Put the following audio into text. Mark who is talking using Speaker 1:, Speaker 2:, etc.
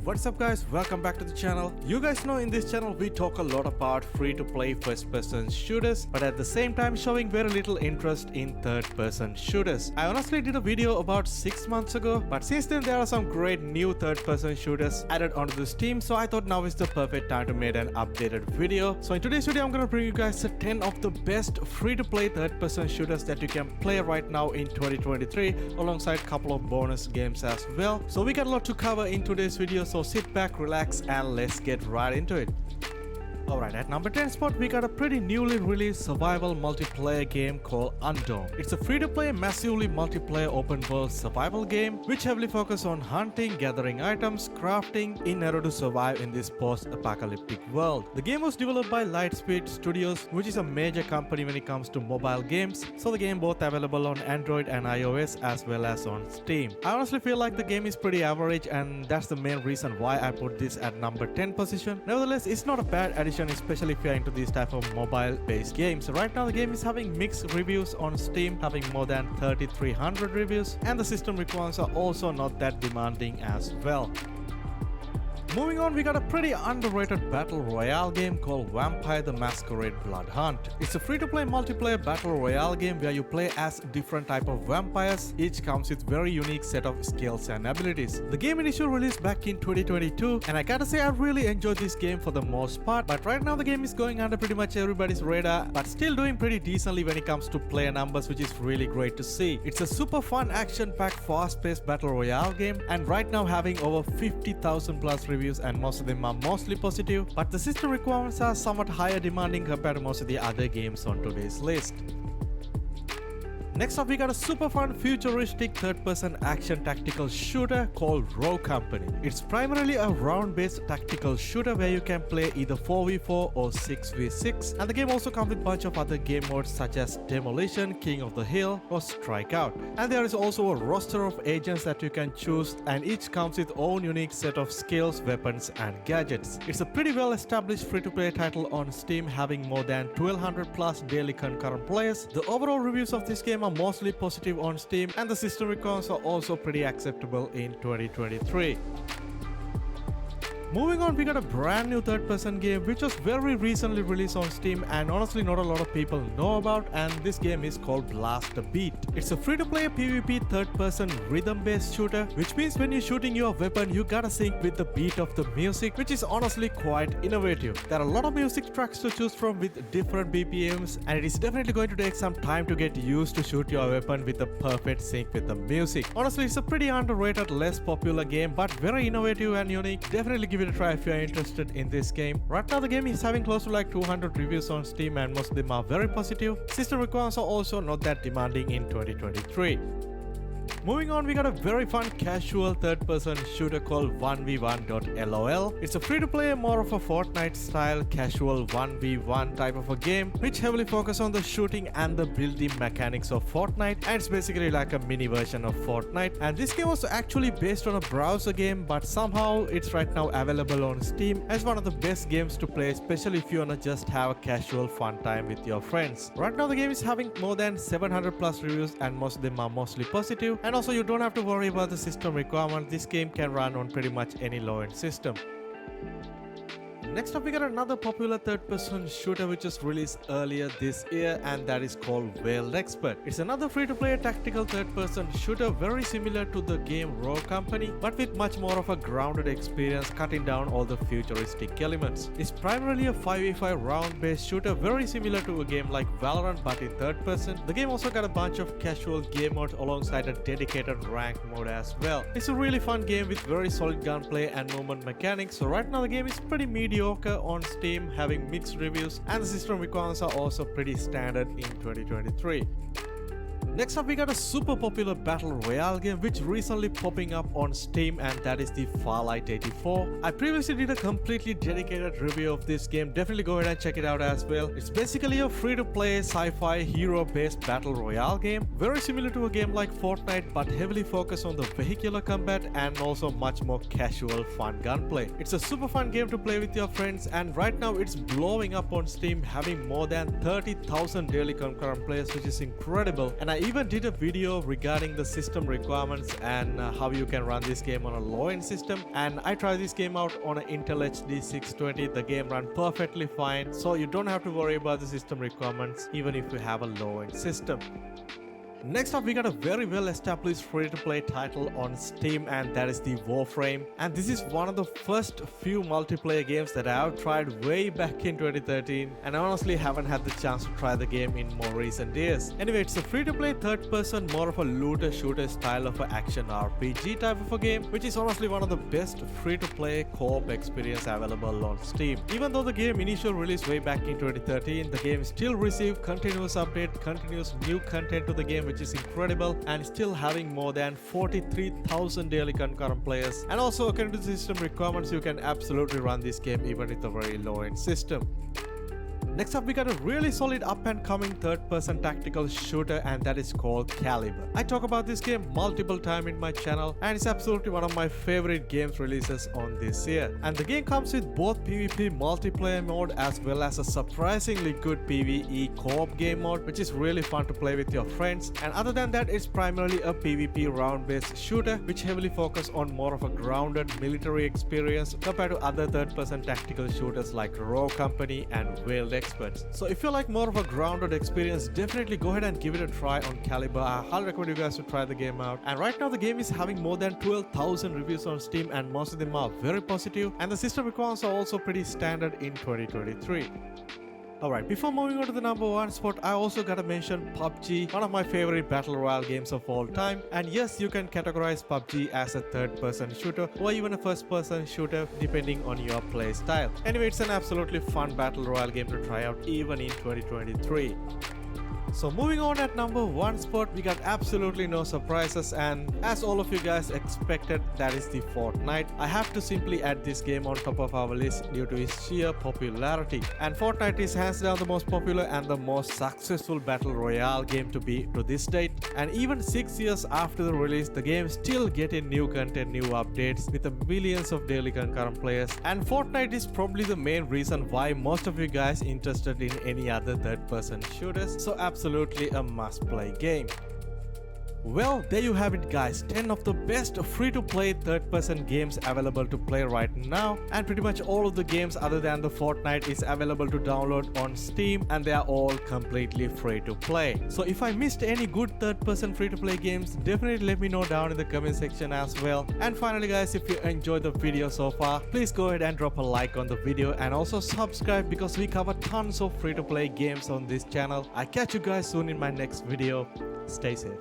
Speaker 1: What's up guys, welcome back to the channel. You guys know in this channel we talk a lot about free-to-play first-person shooters, but at the same time showing very little interest in third-person shooters. I honestly did a video about 6 months ago, but since then there are some great new third-person shooters added onto the Steam, so I thought now is the perfect time to make an updated video. So in today's video I'm gonna bring you guys 10 of the best free-to-play third-person shooters that you can play right now in 2023, alongside a couple of bonus games as well. So we got a lot to cover in today's video, so sit back, relax, and let's get right into it. Alright, at number 10 spot we got a pretty newly released survival multiplayer game called Undome. It's a free-to-play, massively multiplayer open world survival game which heavily focuses on hunting, gathering items, crafting in order to survive in this post-apocalyptic world. The game was developed by Lightspeed Studios, which is a major company when it comes to mobile games, so the game both available on Android and iOS as well as on Steam. I honestly feel like the game is pretty average, and that's the main reason why I put this at number 10 position. Nevertheless, it's not a bad addition, especially if you're into these type of mobile based games. Right now the game is having mixed reviews on Steam, having more than 3,300 reviews, and the system requirements are also not that demanding as well. Moving on, we got a pretty underrated battle royale game called Vampire the Masquerade Blood Hunt. It's a free-to-play multiplayer battle royale game where you play as different type of vampires. Each comes with very unique set of skills and abilities. The game initially released back in 2022, and I gotta say I really enjoyed this game for the most part, but right now the game is going under pretty much everybody's radar, but still doing pretty decently when it comes to player numbers, which is really great to see. It's a super fun, action-packed, fast-paced battle royale game, and right now having over 50,000 plus reviews, and most of them are mostly positive, but the system requirements are somewhat higher demanding compared to most of the other games on today's list. Next up, we got a super fun futuristic third-person action tactical shooter called Rogue Company. It's primarily a round-based tactical shooter where you can play either 4v4 or 6v6, and the game also comes with a bunch of other game modes such as Demolition, King of the Hill, or Strikeout. And there is also a roster of agents that you can choose, and each comes with own unique set of skills, weapons, and gadgets. It's a pretty well-established free-to-play title on Steam, having more than 1,200 plus daily concurrent players. The overall reviews of this game are mostly positive on Steam, and the system requirements are also pretty acceptable in 2023. Moving on, we got a brand new third-person game which was very recently released on Steam and honestly not a lot of people know about, and this game is called Blast the Beat. It's a free-to-play PvP third-person rhythm-based shooter, which means when you're shooting your weapon you gotta sync with the beat of the music, which is honestly quite innovative. There are a lot of music tracks to choose from with different BPMs, and it is definitely going to take some time to get used to shoot your weapon with the perfect sync with the music. Honestly, it's a pretty underrated, less popular game, but very innovative and unique. Definitely give it a try if you are interested in this game. Right now the game is having close to like 200 reviews on Steam, and most of them are very positive. System requirements are also not that demanding in 2023. Moving on, we got a very fun casual third-person shooter called 1v1.lol. It's a free-to-play, more of a Fortnite style casual 1v1 type of a game which heavily focuses on the shooting and the building mechanics of Fortnite, and it's basically like a mini version of Fortnite. And this game was actually based on a browser game, but somehow it's right now available on Steam as one of the best games to play, especially if you wanna just have a casual fun time with your friends. Right now the game is having more than 700 plus reviews, and most of them are mostly positive. And also you don't have to worry about the system requirements. This game can run on pretty much any low-end system. Next up, we got another popular third-person shooter which was released earlier this year, and that is called Veiled Expert. It's another free-to-play tactical third-person shooter very similar to the game Rogue Company, but with much more of a grounded experience, cutting down all the futuristic elements. It's primarily a 5v5 round-based shooter very similar to a game like Valorant but in third-person. The game also got a bunch of casual game modes alongside a dedicated ranked mode as well. It's a really fun game with very solid gunplay and movement mechanics, so right now the game is pretty mediocre on Steam, having mixed reviews, and the system requirements are also pretty standard in 2023. Next up, we got a super popular battle royale game which recently popping up on Steam, and that is the Farlight 84. I previously did a completely dedicated review of this game. Definitely go ahead and check it out as well. It's basically a free-to-play sci-fi hero-based battle royale game, very similar to a game like Fortnite, but heavily focused on the vehicular combat and also much more casual fun gunplay. It's a super fun game to play with your friends, and right now it's blowing up on Steam, having more than 30,000 daily concurrent players, which is incredible. And I even did a video regarding the system requirements and how you can run this game on a low-end system, and I tried this game out on an Intel HD 620. The game ran perfectly fine, so you don't have to worry about the system requirements even if you have a low-end system. Next up, we got a very well established free-to-play title on Steam, and that is the Warframe. And this is one of the first few multiplayer games that I have tried way back in 2013, and I honestly haven't had the chance to try the game in more recent years. Anyway, it's a free-to-play third-person, more of a looter-shooter style of an action RPG type of a game, which is honestly one of the best free-to-play co-op experience available on Steam. Even though the game initial release way back in 2013, the game still received continuous update, continuous new content to the game, which is incredible, and still having more than 43,000 daily concurrent players. And also, according to the system requirements, you can absolutely run this game even with a very low-end system. Next up, we got a really solid up-and-coming third-person tactical shooter, and that is called Caliber. I talk about this game multiple times in my channel, and it's absolutely one of my favorite games releases on this year. And the game comes with both PvP multiplayer mode as well as a surprisingly good PvE co-op game mode, which is really fun to play with your friends. And other than that, it's primarily a PvP round-based shooter, which heavily focuses on more of a grounded military experience compared to other third-person tactical shooters like Rogue Company and Veiled Experts. So if you like more of a grounded experience, definitely go ahead and give it a try on Caliber. I highly recommend you guys to try the game out. And right now the game is having more than 12,000 reviews on Steam, and most of them are very positive, and the system requirements are also pretty standard in 2023. Alright, before moving on to the number one spot, I also gotta mention PUBG, one of my favorite battle royale games of all time. And yes, you can categorize PUBG as a third-person shooter or even a first-person shooter depending on your play style. Anyway, it's an absolutely fun battle royale game to try out even in 2023. So moving on, at number one spot, we got absolutely no surprises, and as all of you guys expected, that is the Fortnite. I have to simply add this game on top of our list due to its sheer popularity. And Fortnite is hands down the most popular and the most successful battle royale game to be to this date. And even 6 years after the release, the game still getting new content, new updates with millions of daily concurrent players. And Fortnite is probably the main reason why most of you guys interested in any other third-person shooters. So absolutely a must-play game. Well, there you have it guys, 10 of the best free-to-play third-person games available to play right now, and pretty much all of the games other than the Fortnite is available to download on Steam, and they are all completely free to play. So if I missed any good third-person free-to-play games, definitely let me know down in the comment section as well. And finally guys, if you enjoyed the video so far, please go ahead and drop a like on the video and also subscribe, because we cover tons of free-to-play games on this channel. I'll catch you guys soon in my next video. Stay safe.